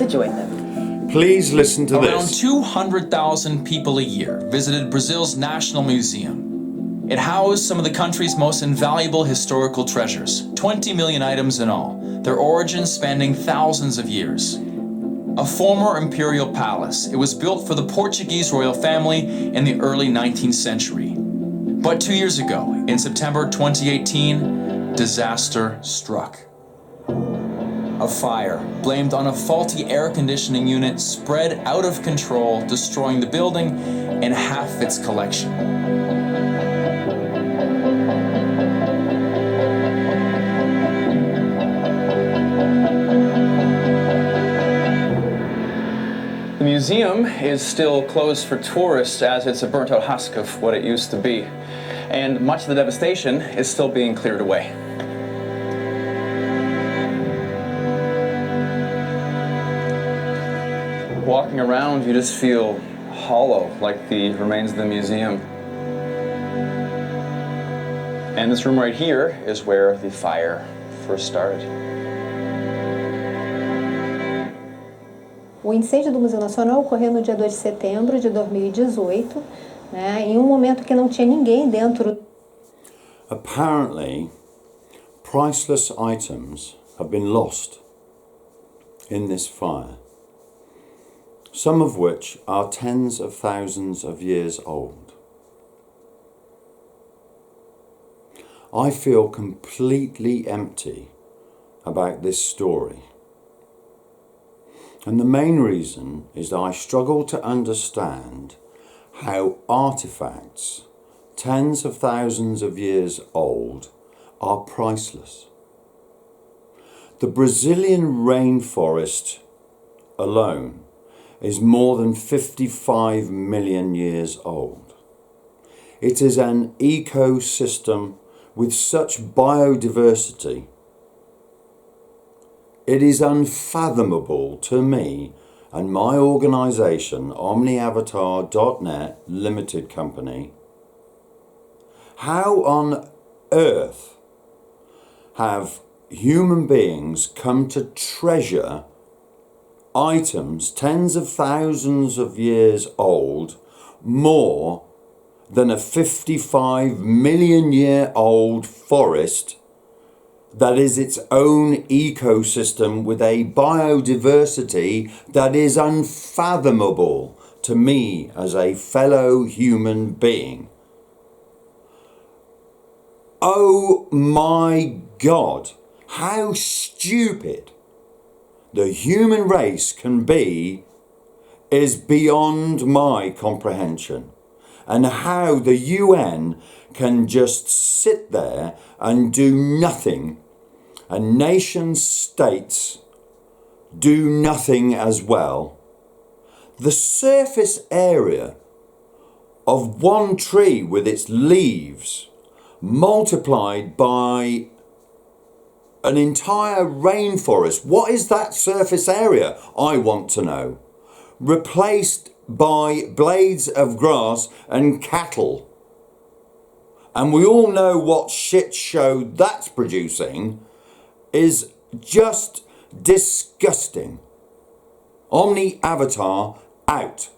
to join them. Please listen to Around this. 200,000 people a year visited Brazil's National Museum. It housed some of the country's most invaluable historical treasures, 20 million items in all, their origins spanning thousands of years. A former imperial palace, it was built for the Portuguese royal family in the early 19th century. But 2 years ago, in September 2018, disaster struck. A fire, blamed on a faulty air conditioning unit, spread out of control, destroying the building and half its collection. The museum is still closed for tourists as it's a burnt-out husk of what it used to be. And much of the devastation is still being cleared away. Walking around, you just feel hollow, like the remains of the museum. And this room right here is where the fire first started. O incêndio do Museu Nacional ocorreu no dia 2 de setembro de 2018, né, em um momento que não tinha ninguém dentro. Apparently, priceless items have been lost in this fire, some of which are tens of thousands of years old. I feel completely empty about this story. And the main reason is that I struggle to understand how artifacts tens of thousands of years old are priceless. The Brazilian rainforest alone is more than 55 million years old. It is an ecosystem with such biodiversity. It is unfathomable to me and my organisation, OmniAvatar.net Limited Company, how on earth have human beings come to treasure items tens of thousands of years old more than a 55 million year old forest that is its own ecosystem with a biodiversity that is unfathomable to me as a fellow human being. Oh my God, how stupid the human race can be is beyond my comprehension. And how the UN can just sit there and do nothing, and nation states do nothing as well. The surface area of one tree with its leaves multiplied by an entire rainforest. What is that surface area? I want to know. Replaced by blades of grass and cattle. And we all know what shit show that's producing is just disgusting. Omni Avatar out.